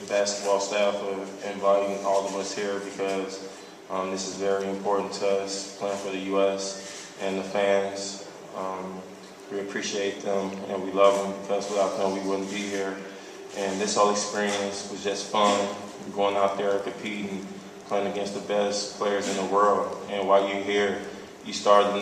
Basketball staff for inviting all of us here because this is very important to us, playing for the U.S. and the fans. We appreciate them and we love them because without them we wouldn't be here. And this whole experience was just fun, going out there competing, playing against the best players in the world. And while you're here, you start to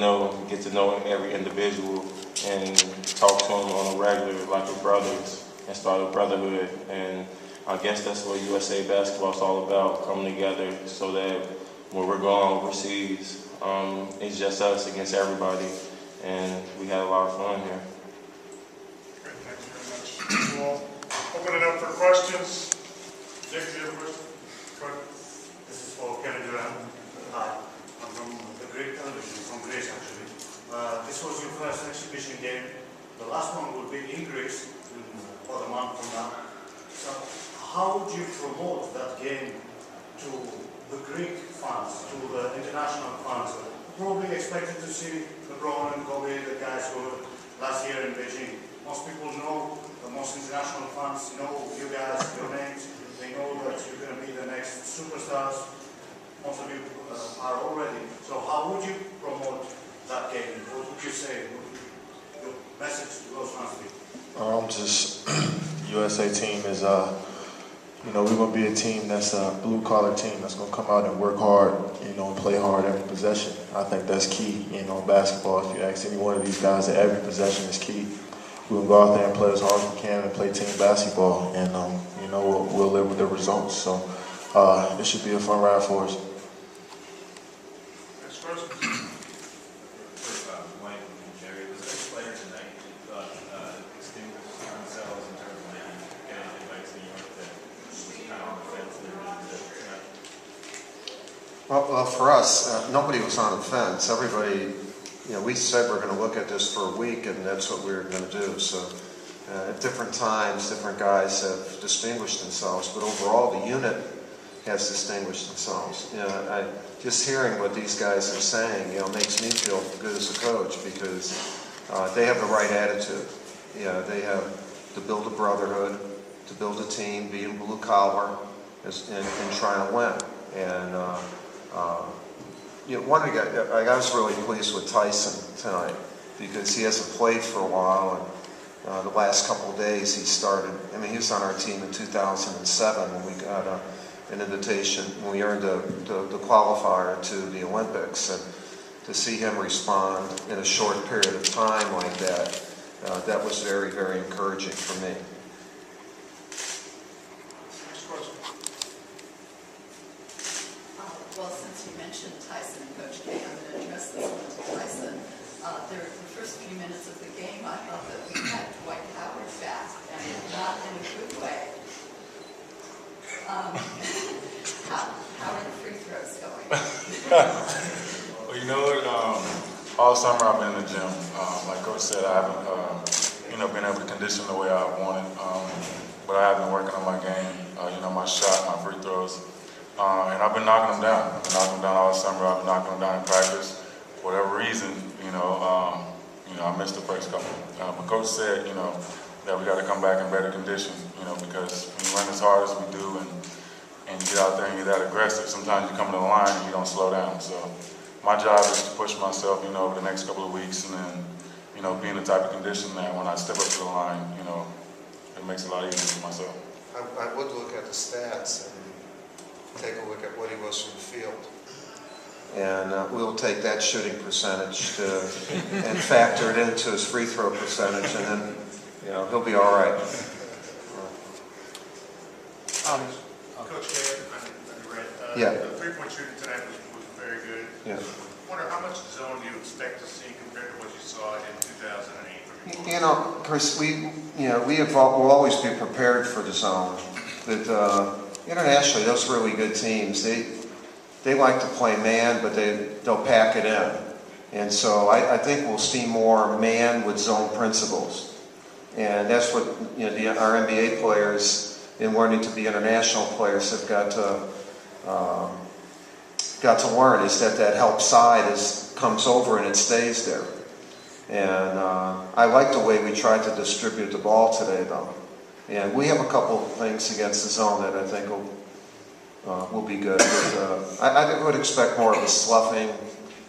get to know every individual and talk to them on a regular, like we're brothers, and start a brotherhood. And I guess that's what USA Basketball is all about, coming together so that when we're going overseas, it's just us against everybody. And we had a lot of fun here. Great, thank you very much. We'll open it up for questions. Nick, do you have a question? Go ahead. This is for Kevin Durant. Hi, I'm from the Greek television, from Greece actually. This was your first exhibition game. The last one will be in Greece in about a month from now. So how would you promote that game to the Greek fans, to the international fans? Probably expected to see LeBron and Kobe, the guys who were last year in Beijing. Most people know, most international fans know you guys, your names. They know that you're going to be the next superstars. Most of you are already. So how would you promote that game? What would you say? What would your message to those fans be? Just USA team is we're going to be a team that's a blue-collar team that's going to come out and work hard, and play hard every possession. I think that's key, basketball. If you ask any one of these guys, that every possession is key. We'll go out there and play as hard as we can and play team basketball, and we'll live with the results. So it should be a fun ride for us. Next question. Mike and Jerry, was there any player tonight who thought extinguished themselves in terms of maybe getting invites to New York that was kind of on the fence tonight? Well, for us, nobody was on the fence. Everybody, we said we're going to look at this for a week, and that's what we were going to do. So at different times, different guys have distinguished themselves, but overall, the unit has distinguished themselves. Just hearing what these guys are saying, makes me feel good as a coach because they have the right attitude. They have to build a brotherhood, to build a team, be in blue collar, and try to win. And one of the guys, I was really pleased with Tyson tonight because he hasn't played for a while, and the last couple of days he started. He was on our team in 2007 when we got an invitation, when we earned the qualifier to the Olympics, and to see him respond in a short period of time like that, that was very, very encouraging for me. Next question. Well, since you mentioned Tyson and Coach K, I'm going to address this one to Tyson. The first few minutes of the game, I thought that we had Dwight Howard back, and not in a good way. How are the free throws going? Well, you know what? All summer I've been in the gym. Like Coach said, I haven't, been able to condition the way I wanted, but I have been working on my game. My shot, my free throws. And I've been knocking them down. I've been knocking them down all summer. I've been knocking them down in practice. For whatever reason, I missed the first couple. But Coach said, that we got to come back in better condition, because when you run as hard as we do and you get out there and you're that aggressive, sometimes you come to the line and you don't slow down. So my job is to push myself, over the next couple of weeks and then, be in the type of condition that when I step up to the line, it makes it a lot easier for myself. I would look at the stats and take a look at what he was from the field. And we'll take that shooting percentage and factor it into his free throw percentage, and then he'll be all right. Coach K, I read. Yeah. The three-point shooting tonight was very good. Yeah. I wonder how much zone do you expect to see compared to what you saw in 2008? Chris, we'll always be prepared for the zone. But internationally, those really good teams, they like to play man, but they'll pack it in. And so I think we'll see more man with zone principles. And that's what our NBA players, in wanting to be international players, have got to learn, is that help side comes over and it stays there. And I like the way we tried to distribute the ball today, though. And we have a couple things against the zone that I think will be good. But, I would expect more of a sloughing,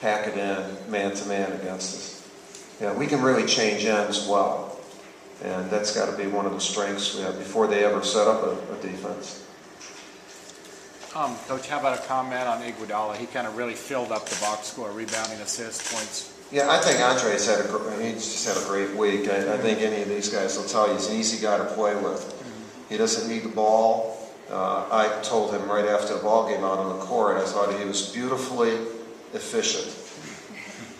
pack it in, man-to-man against us. Yeah, we can really change ends well. And that's got to be one of the strengths we have before they ever set up a defense. Coach, how about a comment on Iguodala? He kind of really filled up the box score, rebounding, assists, points. Yeah, I think Andre's he's just had a great week. I think any of these guys will tell you he's an easy guy to play with. He doesn't need the ball. I told him right after the ball game out on the court, I thought he was beautifully efficient.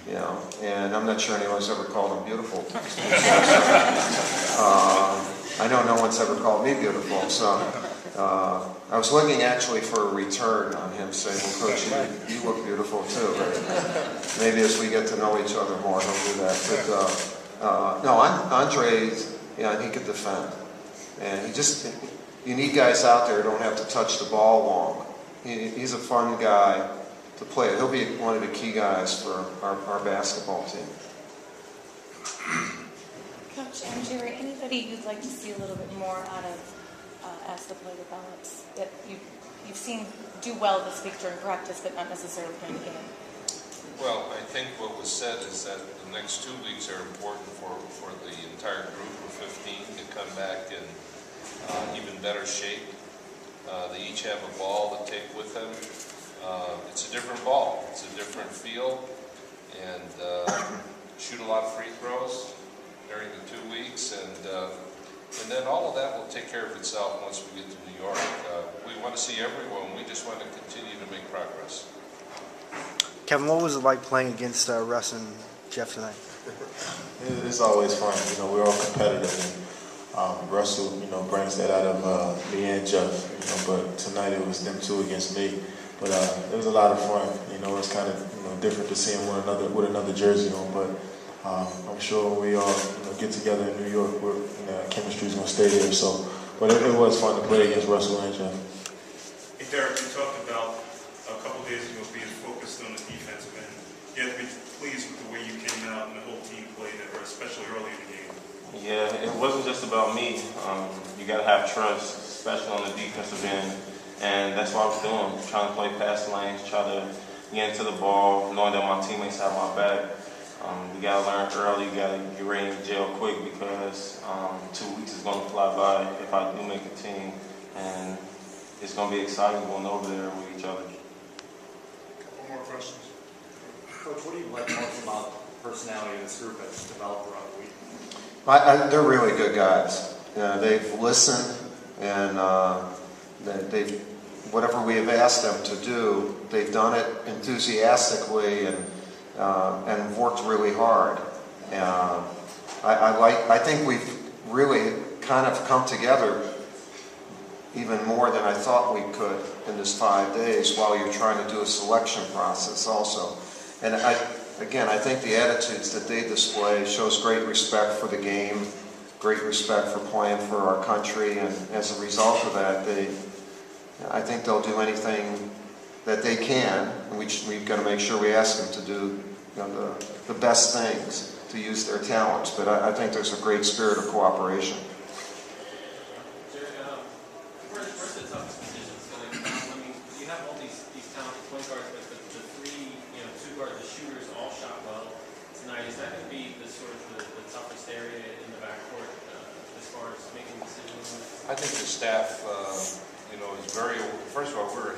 You know, and I'm not sure anyone's ever called him beautiful. I know no one's ever called me beautiful, so I was looking actually for a return on him saying, well, Coach, you look beautiful too. But maybe as we get to know each other more, he'll do that. But no, Andre, he could defend. And you need guys out there who don't have to touch the ball long. He's a fun guy to play. He'll be one of the key guys for our basketball team. Coach and Jerry, anybody you'd like to see a little bit more out of as the play develops that you've seen do well this week during practice, but not necessarily during the game? Well, I think what was said is that the next 2 weeks are important for the entire group of 15 to come back in even better shape. They each have a ball to take with them. It's a different ball. It's a different feel. And shoot a lot of free throws during the 2 weeks. And then all of that will take care of itself once we get to New York. We want to see everyone. We just want to continue to make progress. Kevin, what was it like playing against Russ and Jeff tonight? It's always fun. We're all competitive. And Russell, brings that out of me and Jeff. But tonight it was them two against me. But it was a lot of fun. It's kind of different to see them with another jersey on. But I'm sure when we all get together in New York, chemistry's going to stay there. So, but it was fun to play against Russell and Jeff. Hey Derek, you talked about a couple days ago being focused on the defensive end. You have to be pleased with the way you came out and the whole team played, especially early in the game. Yeah, it wasn't just about me. You got to have trust, especially on the defensive end. And that's what I was doing, trying to play past the lanes, try to get into the ball, knowing that my teammates have my back. You got to learn early, you got to get ready to jail quick because 2 weeks is going to fly by if I do make a team. And it's going to be exciting going over there with each other. Couple more questions. Coach, what do you like most about the personality of this group that's developed throughout the week? They're really good guys. They've listened and they've whatever we have asked them to do, they've done it enthusiastically and worked really hard. I think we've really kind of come together even more than I thought we could in this 5 days while you're trying to do a selection process also. And I think the attitudes that they display shows great respect for the game, great respect for playing for our country, and as a result of that, I think they'll do anything that they can, and we've got to make sure we ask them to do the best things to use their talents. But I think there's a great spirit of cooperation. Where's the toughest positions going to come? I mean, you have all these talented point guards, but the three, two guards, the shooters all shot well tonight. Is that going to be the toughest area in the backcourt as far as making decisions? I think the staff, is very, first of all, we're